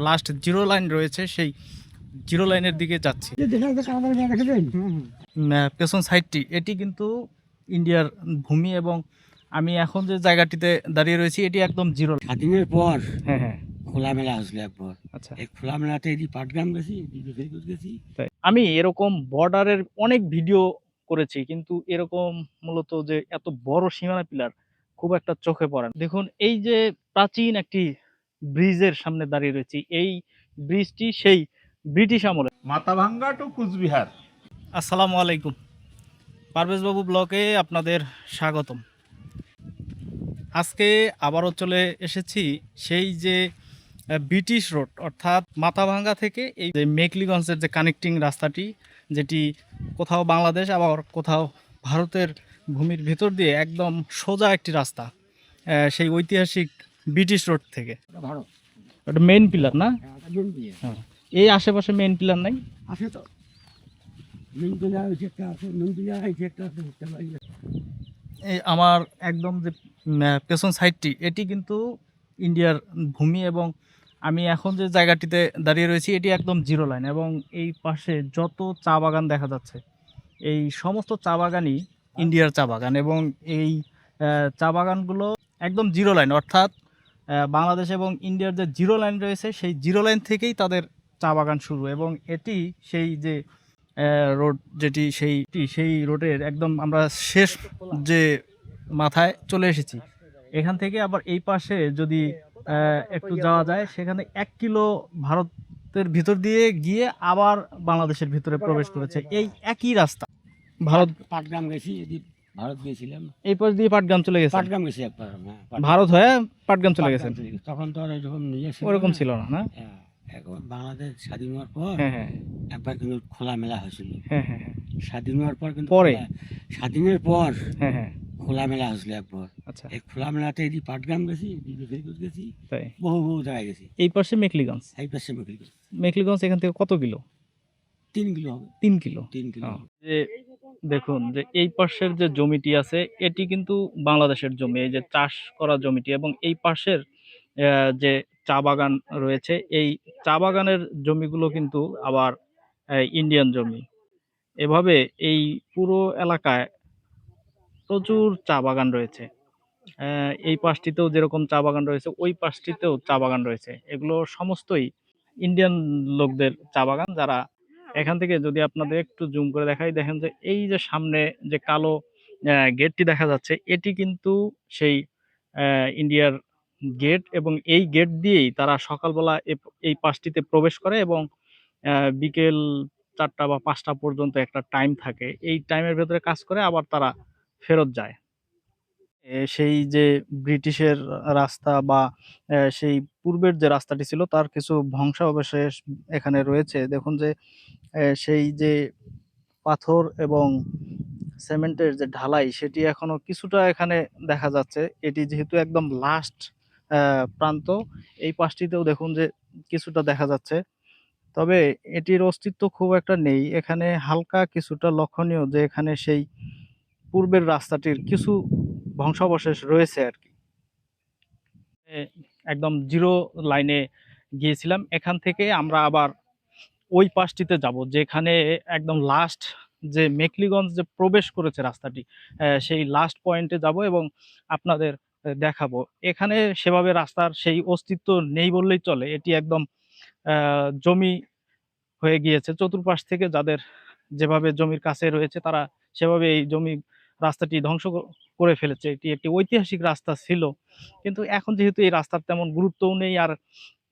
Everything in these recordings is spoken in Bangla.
লাস্ট জিরো লাইন রয়েছে, সেই জিরো লাইনের দিকে যাচ্ছি। পেছন সাইডটি এটি কিন্তু ইন্ডিয়ার ভূমি, এবং আমি এখন যে জায়গাটিতে দাঁড়িয়ে রয়েছি এটি একদম জিরো। স্বাধীনের পর হ্যাঁ হ্যাঁ, খোলামেলা হয়েছিল একবার। আচ্ছা। এই খোলামেলাতে এদিকে পাটগ্রাম গেছি, এদিকে ফেরগুত গেছি। তাই আমি এরকম বর্ডারের অনেক ভিডিও করেছি, কিন্তু এরকম মূলত যে এত বড় সীমানা পিলার খুব একটা চোখে পড়ে না। দেখুন, এই যে প্রাচীন একটি ব্রিজের সামনে দাঁড়িয়ে রয়েছি, এই ব্রিজটি সেই ব্রিটিশ আমলে। মাথাভাঙ্গা টু কুচবিহার। আসসালামু আলাইকুম, পারভেজ বাবু ব্লকে আপনাদের স্বাগতম। আজকে আবারও চলে এসেছি সেই যে ব্রিটিশ রোড, অর্থাৎ মাথাভাঙ্গা থেকে এই যে মেকলিগঞ্জের যে কানেক্টিং রাস্তাটি, যেটি কোথাও বাংলাদেশ আবার কোথাও ভারতের ভূমির ভেতর দিয়ে একদম সোজা একটি রাস্তা, সেই ঐতিহাসিক ব্রিটিশ রোড থেকে। ভারত ওটা মেইন পিলার না? হ্যাঁ, এই আশেপাশে মেইন পিলার নাই? আছে তো। নুনতুলা হয়েছে একটা আছে, নুনতুলা হয়েছে একটা আছে, বুঝতে পারি না। এই আমার একদম যে পেছন সাইডটি এটি কিন্তু ইন্ডিয়ার ভূমি, এবং আমি এখন যে জায়গাটিতে দাঁড়িয়ে রয়েছি এটি একদম জিরো লাইন, এবং এই পাশে যত চা বাগান দেখা যাচ্ছে এই সমস্ত চা বাগানই ইন্ডিয়ার চা বাগান, এবং এই চা বাগানগুলো একদম জিরো লাইন, অর্থাৎ বাংলাদেশ এবং ইন্ডিয়ার যে জিরো লাইন রয়েছে সেই জিরো লাইন থেকেই তাদের চা বাগান শুরু, এবং এটি সেই যে রোড, যেটি সেই রোডের একদম আমরা শেষ যে মাথায় চলে এসেছি। এখান থেকে আবার এই পাশে যদি একটু যাওয়া যায়, সেখানে 1 কিলো ভারতের ভিতর দিয়ে গিয়ে আবার বাংলাদেশের ভিতরে প্রবেশ করেছে এই একই রাস্তা। ভারত পাটগ্রাম গেছি, এদিকে ভারত গেছিলাম। এই পাশ দিয়ে পাটগ্রাম চলে গেছে, পাটগ্রাম গেছি একবার। হ্যাঁ, ভারত হয়ে পাটগ্রাম চলে গেছেন। পাটগ্রাম চলে গেছি। তখন তো আর এরকম নিয়ে ওরকম ছিল না, না? হ্যাঁ, এখন বাংলাদেশ স্বাধীন হওয়ার পর হ্যাঁ হ্যাঁ একবার কিন্তু খোলামেলা হয়েছিল। হ্যাঁ হ্যাঁ হ্যাঁ স্বাধীন হওয়ার পর কিন্তু পরে? স্বাধীনের পর হ্যাঁ হ্যাঁ, খোলামেলা হয়েছিল একবার। আচ্ছা। এই খোলামেলাতে এদিকে পাটগ্রাম গেছি, এদিকে ফেরগুত গেছি, তাই বহু বহু জায়গায় গেছি। এই পাশে মেকলিগঞ্জ। এই পাশে মেঘলি গেছি। মেকলিগঞ্জ এখান থেকে কত কিলো? 3 কিলো হবে। 3 কিলো। 3 কিলো ও, যে দেখুন যে এই পাশের যে জমিটি আছে এটি কিন্তু বাংলাদেশের জমি, এই যে চাষ করা জমিটি, এবং এই পাশের যে চা বাগান রয়েছে এই চা বাগানের জমিগুলো কিন্তু আবার ইন্ডিয়ান জমি। এভাবে এই পুরো এলাকায় প্রচুর চা বাগান রয়েছে। এই পাশটিতেও যেরকম চা বাগান রয়েছে ওই পাশটিতেও চা বাগান রয়েছে, এগুলো সমস্তই ইন্ডিয়ান লোকদের চা বাগান, যারা এখান থেকে যদি আপনাদের একটু জুম করে দেখাই, দেখেন যে এই যে সামনে যে কালো গেটটি দেখা যাচ্ছে এটি কিন্তু সেই ইন্ডিয়ার গেট, এবং এই গেট দিয়েই তারা সকালবেলা এই পাশটিতে প্রবেশ করে, এবং বিকেল 4টা বা 5টা পর্যন্ত একটা টাইম থাকে, এই টাইমের ভেতরে কাজ করে আবার তারা ফেরত যায়। সেই যে ব্রিটিশের রাস্তা বা সেই পূর্বের যে রাস্তাটি ছিল তার কিছু ধ্বংসাবশেষ এখানে রয়েছে। দেখুন যে সেই যে পাথর এবং সিমেন্টের যে ঢালাই সেটি এখনো কিছুটা এখানে দেখা যাচ্ছে। এটি যেহেতু একদম লাস্ট প্রান্ত, এই পাশটিতেও দেখুন যে কিছুটা দেখা যাচ্ছে। তবে এটির অস্তিত্ব খুব একটা নেই। এখানে হালকা কিছুটা লক্ষণীয় যে এখানে সেই পূর্বের রাস্তাটির কিছু ধ্বংসাবশেষ রয়েছে আরকি। একদম জিরো লাইনে গিয়েছিলাম। এখান থেকে আমরা আবার ওই পাশটিতে যাব, যেখানে একদম লাস্ট যে মেকলিগঞ্জ যে প্রবেশ করেছে রাস্তাটি, সেই লাস্ট পয়েন্টে যাব এবং আপনাদের দেখাবো। এখানে সেভাবে রাস্তার সেই অস্তিত্ব নেই বললেই চলে। এটি একদম জমি হয়ে গিয়েছে। চতুর্পাশ থেকে যাদের যেভাবে জমির কাছে রয়েছে তারা সেভাবে এই জমি রাস্তাটি ধ্বংস করে ফেলেছে। এটি একটি ঐতিহাসিক রাস্তা ছিল। কিন্তু এখন যেহেতু এই রাস্তার তেমন গুরুত্বও নেই, আর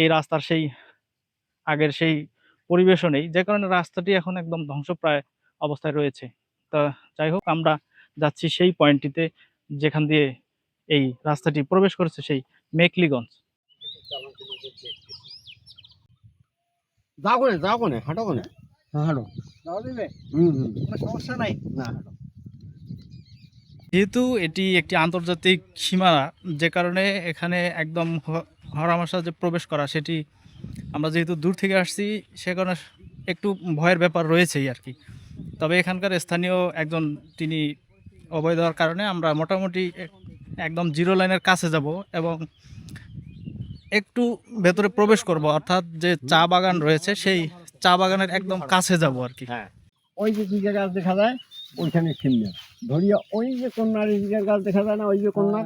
এই রাস্তার সেই আগের সেই পরিবেশও নেই, যে কারণে রাস্তাটি এখন একদম ধ্বংসপ্রায় অবস্থায় রয়েছে। তা যাই হোক, আমরা যাচ্ছি সেই পয়েন্টটিতে যেখান দিয়ে এই রাস্তাটি প্রবেশ করেছে, সেই মেকলিগঞ্জ। যাও কোনে হাঁটো কোনে। হ্যাঁ, হাঁটো। কোনো সমস্যা নাই। না, হাঁটো। যেহেতু এটি একটি আন্তর্জাতিক সীমানা, যে কারণে এখানে একদম হরামাশা যে প্রবেশ করা সেটি, আমরা যেহেতু দূর থেকে আসছি সে কারণে একটু ভয়ের ব্যাপার রয়েছেই আর কি। তবে এখানকার স্থানীয় একজন, তিনি অভয় দেওয়ার কারণে আমরা মোটামুটি একদম জিরো লাইনের কাছে যাব, এবং একটু ভেতরে প্রবেশ করব, অর্থাৎ যে চা বাগান রয়েছে সেই চা বাগানের একদম কাছে যাব আর কি। হ্যাঁ, ওই যে জিগের গাছ দেখা যায় ওইখানে সিমনা ধরিয়া, ওই যে কন্যার জিগের গাছ দেখা যায় না, ওই যে কন্যা,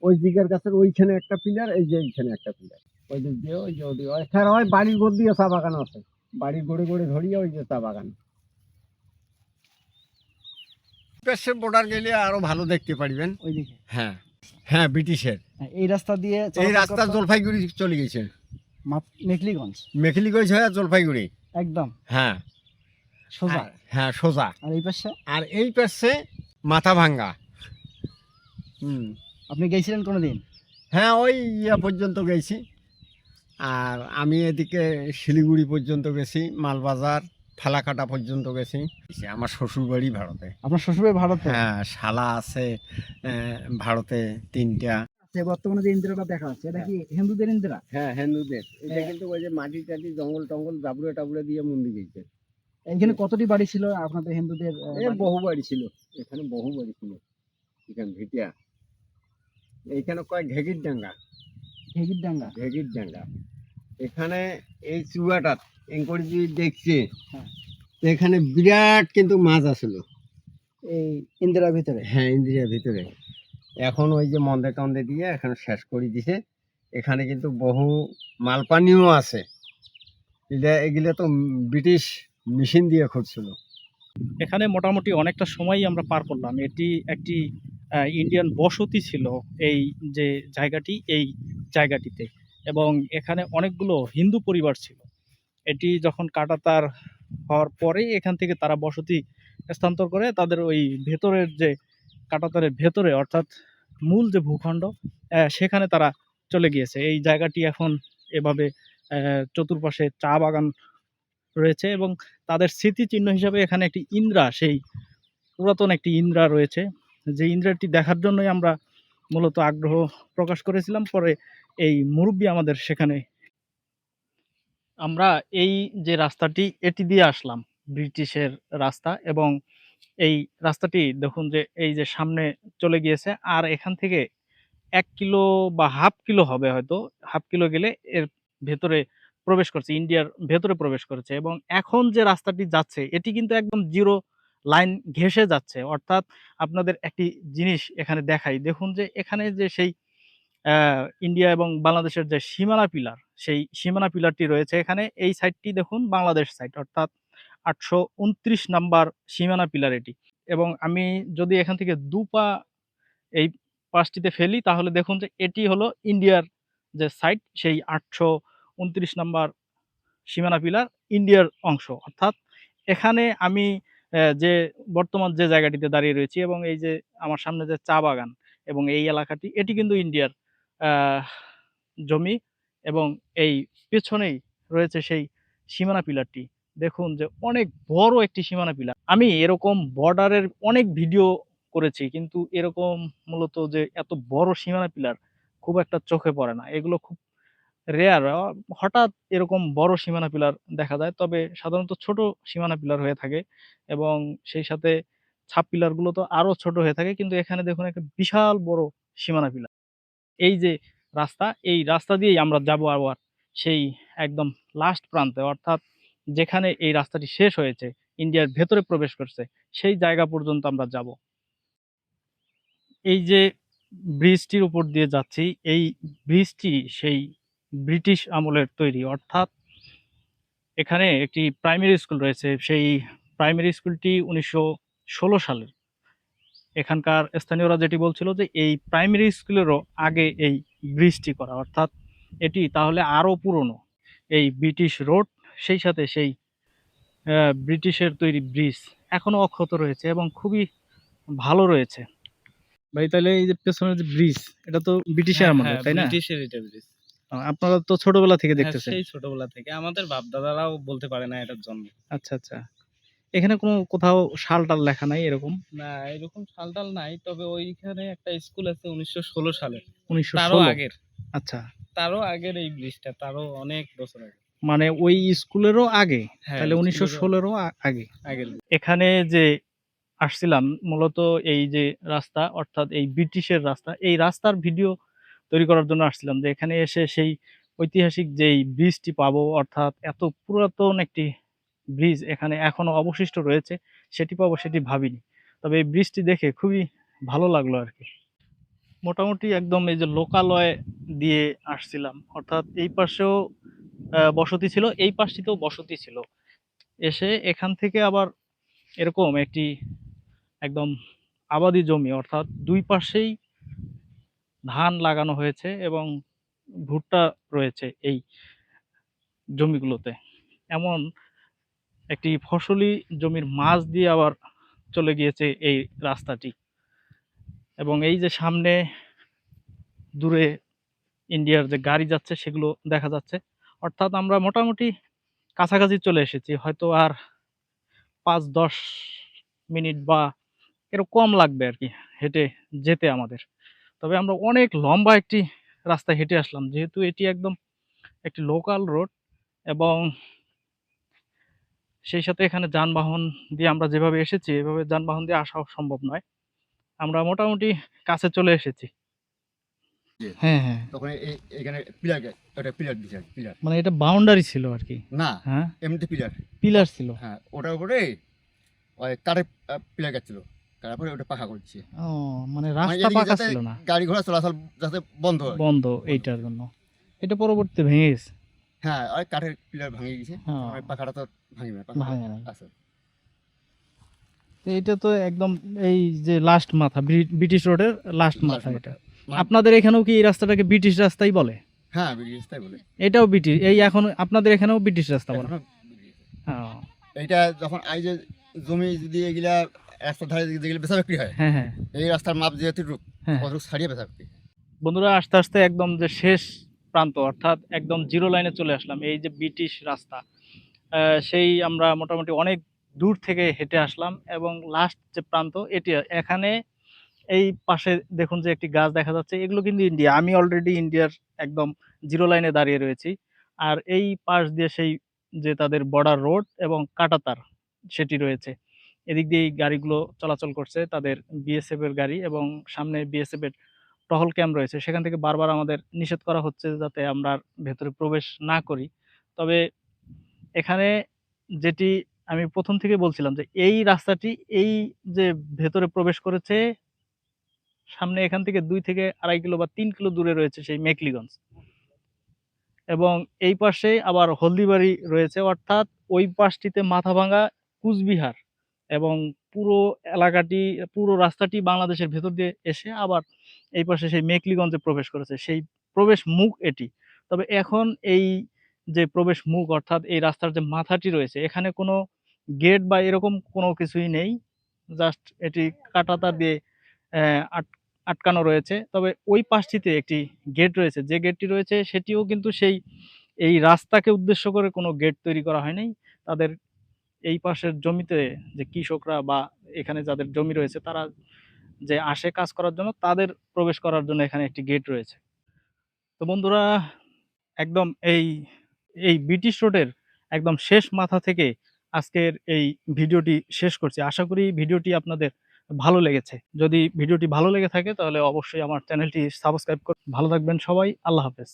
ওই জিগের গাছের ওইখানে একটা পিলার, এই যে এইখানে একটা পিলার, ওই দিক দিয়ে ওই যে ওদিকে এছাড়া ওই বাড়ির গোড় দিয়ে চা বাগান আছে, বাড়ির গড়ে গড়ে ধরিয়া ওই যে চা বাগান। দেশের বর্ডার গেলে আরো ভালো দেখতে পারবেন ওইদিকে হ্যাঁ হ্যাঁ, ব্রিটিশের এই রাস্তা দিয়ে এই রাস্তা জলপাইগুড়ি চলে গেছে, মেখলিগঞ্জ মেখলিগঞ্জ হয়ে জলপাইগুড়ি একদম হ্যাঁ সোজা। হ্যাঁ সোজা। আর এই পাশে আর এই পাশে মাথা ভাঙ্গা। আপনি গেছিলেন কোনোদিন? হ্যাঁ, ওই ইয়া পর্যন্ত গেছি। আর আমি এদিকে শিলিগুড়ি পর্যন্ত গেছি, মালবাজার ফালাকাটা পর্যন্ত গেছি। আমার শ্বশুর বাড়ি ভারতে। আপনার শ্বশুরবাড়ি ভারতে? হ্যাঁ, শালা আছে ভারতে 3টা। বর্তমানে যে ইন্দিরাটা দেখা যাচ্ছে এটা কি হিন্দুদের ইন্দিরা? হ্যাঁ, হিন্দুদের। এটা কিন্তু ওই যে মাটি টাটি জঙ্গল টঙ্গল জাবড়ে টাবড়ে দিয়ে মন্দির গেছে। এখানে কতটি বাড়ি ছিল আপনাদের হিন্দুদের? বহু বাড়ি ছিল এখানে, বহু বাড়ি ছিল এখানে ভিটিয়া। এইখানে কয় ঘেগির ডাঙ্গা, ঘেগির ডাঙ্গা। ঘেগির ডাঙ্গা। এখানে এই চুয়াটা এঙ্করি দেখছে, হ্যাঁ। এখানে বিরাট কিন্তু মাছ আসলো এই ইন্দিরার ভিতরে? হ্যাঁ, ইন্দ্রিয়ার ভিতরে। এখন ওই যে মন্দে টন্দে দিয়ে এখন শেষ করে দিছে। এখানে কিন্তু বহু মালপানিও আছে, এগুলো তো ব্রিটিশ মেশিন দিয়ে করছিল। এখানে মোটামুটি অনেকটা সময়ই আমরা পার করলাম। এটি একটি ইন্ডিয়ান বসতি ছিল এই যে জায়গাটি, এই জায়গাটিতে, এবং এখানে অনেকগুলো হিন্দু পরিবার ছিল। এটি যখন কাঁটাতার হওয়ার পরেই এখান থেকে তারা বসতি স্থানান্তর করে তাদের ওই ভেতরের যে কাঁটাতারের ভেতরে, অর্থাৎ মূল যে ভূখণ্ড, সেখানে তারা চলে গিয়েছে। এই জায়গাটি এখন এভাবে চতুর্পাশে চা বাগান রয়েছে এবং তাদের স্মৃতিচিহ্ন হিসাবে এখানে একটি ইন্দ্রা, সেই পুরাতন একটি ইন্দ্রা রয়েছে, যে ইন্দ্রাটি দেখার জন্যই আমরা মূলত আগ্রহ প্রকাশ করেছিলাম। পরে এই মুরব্বি আমাদের সেখানে, আমরা এই যে রাস্তাটি এটি দিয়ে আসলাম, ব্রিটিশের রাস্তা, এবং এই রাস্তাটি দেখুন যে এই যে সামনে চলে গিয়েছে, আর এখান থেকে 1 কিলো বা হাফ কিলো হবে, হয়তো হাফ কিলো গেলে এর ভেতরে প্রবেশ করছে, ইন্ডিয়ার ভেতরে প্রবেশ করেছে। এবং এখন যে রাস্তাটি যাচ্ছে এটি কিন্তু একদম জিরো লাইন ঘেঁষে যাচ্ছে। অর্থাৎ আপনাদের একটি জিনিস এখানে দেখাই, দেখুন যে এখানে যে সেই ইন্ডিয়া এবং বাংলাদেশের যে সীমানা পিলার, সেই সীমানা পিলারটি রয়েছে এখানে, এই সাইডটি দেখুন বাংলাদেশ সাইড, অর্থাৎ 829 নাম্বার সীমানা পিলার এটি। এবং আমি যদি এখান থেকে 2 পা এই পাশটিতে ফেলি তাহলে দেখুন যে এটি হলো ইন্ডিয়ার যে সাইড, সেই 829 নাম্বার সীমানা পিলার ইন্ডিয়ার অংশ। অর্থাৎ এখানে আমি যে বর্তমান যে জায়গাটিতে দাঁড়িয়ে রয়েছি, এবং এই যে আমার সামনে যে চা বাগান এবং এই এলাকাটি, এটি কিন্তু ইন্ডিয়ার জমি, এবং এই পেছনেই রয়েছে সেই সীমানা পিলারটি। দেখুন যে অনেক বড় একটি সীমানা পিলার। আমি এরকম বর্ডারের অনেক ভিডিও করেছি, কিন্তু এরকম মূলত যে এত বড় সীমানা পিলার খুব একটা চোখে পড়ে না। এগুলো খুব রেয়ার, হঠাৎ এরকম বড় সীমানা পিলার দেখা যায়। তবে সাধারণত ছোট সীমানা পিলার হয়ে থাকে, এবং সেই সাথে ছাপ পিলারগুলো তো আরো ছোট হয়ে থাকে। কিন্তু এখানে দেখুন একটা বিশাল বড় সীমানা পিলার। এই যে রাস্তা, এই রাস্তা দিয়েই আমরা যাবো আবার সেই একদম লাস্ট প্রান্তে, অর্থাৎ যেখানে এই রাস্তাটি শেষ হয়েছে, ইন্ডিয়ার ভেতরে প্রবেশ করছে, সেই জায়গা পর্যন্ত আমরা যাব। এই যে ব্রিজটির উপর দিয়ে যাচ্ছি, এই ব্রিজটি সেই ব্রিটিশ আমলের তৈরি। অর্থাৎ এখানে একটি প্রাইমারি স্কুল রয়েছে, সেই প্রাইমারি স্কুলটি 1916 সালের। এখানকার স্থানীয়রা যেটি বলছিল যে এই প্রাইমারি স্কুলেরও আগে এই ব্রিজটি করা, অর্থাৎ এটি তাহলে আরো পুরনো। এই ব্রিটিশ রোড, সেই সাথে সেই ব্রিটিশের তৈরি ব্রিজ এখনো অক্ষত রয়েছে এবং খুবই ভালো রয়েছে। ভাই, তাহলে এই যে পেছনের যে ব্রিজ, এটা তো ব্রিটিশের আমলে, তাই না? ব্রিটিশের এটা ব্রিজ। আপনারা তো ছোটবেলা থেকে হ্যাঁ, দেখতেছেন। সেই ছোটবেলা থেকে আমাদের বাপ দাদারাও বলতে পারে না এটার জন্ম। আচ্ছা আচ্ছা, এখানে কোনো কোথাও সাল টাল লেখা নাই এরকম? না, এরকম সালটাল নাই, তবে ওইখানে একটা স্কুল আছে 1916 সালের, তারও 1916? আগের। আচ্ছা, তারও আগের এই ব্রিজটা, তারও অনেক বছর আগে। মানে ওই স্কুলেরও আগে? হ্যাঁ, তাহলে স্কুলেরও 1916 আগে। আগের। এখানে যে আসছিলাম মূলত এই যে রাস্তা, অর্থাৎ এই ব্রিটিশের রাস্তা, এই রাস্তার ভিডিও তৈরি করার জন্য আসছিলাম, যে এখানে এসে সেই ঐতিহাসিক যেই ব্রিজটি পাবো, অর্থাৎ এত পুরাতন একটি ব্রিজ এখানে এখনো অবশিষ্ট রয়েছে, সেটি পাবো সেটি ভাবিনি। তবে এই ব্রিজটি দেখে খুবই ভালো লাগলো আর কি। মোটামুটি একদম এই যে লোকালয় দিয়ে আসছিলাম, অর্থাৎ এই পাশেও বসতি ছিল, এই পাশটিতেও বসতি ছিল। এসে এখান থেকে আবার এরকম একটি একদম আবাদি জমি, অর্থাৎ দুই পাশেই ধান লাগানো হয়েছে এবং ভুট্টা রয়েছে এই জমিগুলোতে। এমন একটি ফসলি জমির মাঝ দিয়ে আবার চলে গিয়েছে এই রাস্তাটি, এবং এই যে সামনে দূরে ইন্ডিয়ার যে গাড়ি যাচ্ছে সেগুলো দেখা যাচ্ছে। অর্থাৎ আমরা মোটামুটি কাছাকাছি চলে এসেছি, হয়তো আর 5-10 মিনিট বা এরকম কম লাগবে আর কি হেঁটে যেতে আমাদের। তবে আমরা অনেক লম্বা একটি রাস্তা হেঁটে আসলাম, যেহেতু এটি একদম একটি লোকাল রোড, এবং সেই সাথে এখানে যানবাহন দিয়ে আমরা যেভাবে এসেছি এভাবে যানবাহন দিয়ে আসাও সম্ভব নয়। আমরা মোটামুটি কাছে চলে এসেছি। হ্যাঁ হ্যাঁ, তখন এখানে পিলার, ওটা পিলার দিছে, পিলার মানে এটা বাউন্ডারি ছিল আর কি। না, হ্যাঁ, এমনিতে পিলার। পিলার ছিল। হ্যাঁ, ওটার উপরে ওই কাঠের পিলার গাচ্ছিল, তারপরে ওটা পাকা করছে। ও, মানে মানে রাস্তা এদিকে পাকা যাতে ছিল না, গাড়ি ঘোড়া চলাচল যাতে বন্ধ হয়। বন্ধ, এইটার জন্য। এটা পরবর্তীতে ভেঙে গেছে। হ্যাঁ, ওই কাঠের পিলার ভাঙে গেছে, হ্যাঁ, ওই পাখাটা তো ভাঙবে না, ভাঙে না। আছে। তো এটা তো একদম এই যে লাস্ট মাথা, ব্রিটিশ রোডের লাস্ট মাথা এটা। আপনাদের এখানেও কি এই রাস্তাটাকে ব্রিটিশ রাস্তাই বলে? হ্যাঁ, ব্রিটিশ তাই বলে। এটাও ব্রিটিশ, এই এখন আপনাদের এখানেও ব্রিটিশ রাস্তা বলে? এখনো ব্রিটিশ। হ্যাঁ এইটা যখন এই যে জমি যদি এগুলা রাস্তার ধারে যেগুলো বেচা বিক্রি হয়, হ্যাঁ হ্যাঁ এই রাস্তার মাপ যেহেতু রূপ হ্যাঁ। কত ছাড়িয়ে বেচা বিক্রি। বন্ধুরা, আস্তে আস্তে একদম যে শেষ প্রান্ত, অর্থাৎ একদম জিরো লাইনে চলে আসলাম। এই যে ব্রিটিশ রাস্তা, সেই আমরা মোটামুটি অনেক দূর থেকে হেঁটে আসলাম, এবং লাস্ট যে প্রান্ত এটি। এখানে এই পাশে দেখুন যে একটি গাছ দেখা যাচ্ছে, এগুলো কিন্তু ইন্ডিয়া। আমি অলরেডি ইন্ডিয়ার একদম জিরো লাইনে দাঁড়িয়ে রয়েছি। আর এই পাশ দিয়ে সেই যে তাদের বর্ডার রোড এবং কাঁটাতার সেটি রয়েছে। এদিক দিয়ে এই গাড়িগুলো চলাচল করছে, তাদের বিএসএফ এর গাড়ি, এবং সামনে বিএসএফ এর টহল ক্যাম্প রয়েছে। সেখান থেকে বারবার আমাদের নিষেধ করা হচ্ছে যাতে আমরা আর ভেতরে প্রবেশ না করি। তবে এখানে যেটি আমি প্রথম থেকে বলছিলাম, যে এই রাস্তাটি এই যে ভেতরে প্রবেশ করেছে, সামনে এখান থেকে 2 থেকে 2.5 কিলো বা 3 কিলো দূরে রয়েছে সেই মেকলিগঞ্জ, এবং এই পাশে আবার হলদিবাড়ি রয়েছে। অর্থাৎ ওই পাশটিতে মাথাভাঙ্গা, কুচবিহার, এবং পুরো এলাকাটি, পুরো রাস্তাটি বাংলাদেশের ভেতর দিয়ে এসে আবার এই পাশে সেই মেকলিগঞ্জে প্রবেশ করেছে, সেই প্রবেশ মুখ এটি। তবে এখন এই যে প্রবেশ মুখ, অর্থাৎ এই রাস্তার যে মাথাটি রয়েছে, এখানে কোনো গেট বা এরকম কোনো কিছুই নেই। জাস্ট এটি কাঁটাতার দিয়ে আটকানো রয়েছে। তবে ওই পাশটিতে একটি গেট রয়েছে, যে গেটটি রয়েছে সেটিও কিন্তু সেই এই রাস্তাকে উদ্দেশ্য করে কোনো গেট তৈরি করা হয় নাই। তাদের এই পাশের জমিতে যে কৃষকরা বা এখানে যাদের জমি রয়েছে, তারা যে আসে কাজ করার জন্য, তাদের প্রবেশ করার জন্য এখানে একটি গেট রয়েছে। তো বন্ধুরা, একদম এই ব্রিটিশ রোডের একদম শেষ মাথা থেকে আজকের এই ভিডিওটি শেষ করছি। আশা করি ভিডিওটি আপনাদের ভালো লেগেছে। যদি ভিডিওটি ভালো লেগে থাকে তাহলে অবশ্যই আমার চ্যানেলটি সাবস্ক্রাইব করুন। ভালো থাকবেন সবাই। আল্লাহ হাফেজ।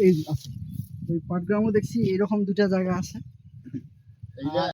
এই আছে, ওই পাটগ্রামও দেখছি এরকম দুটা জায়গা আছে। এইটা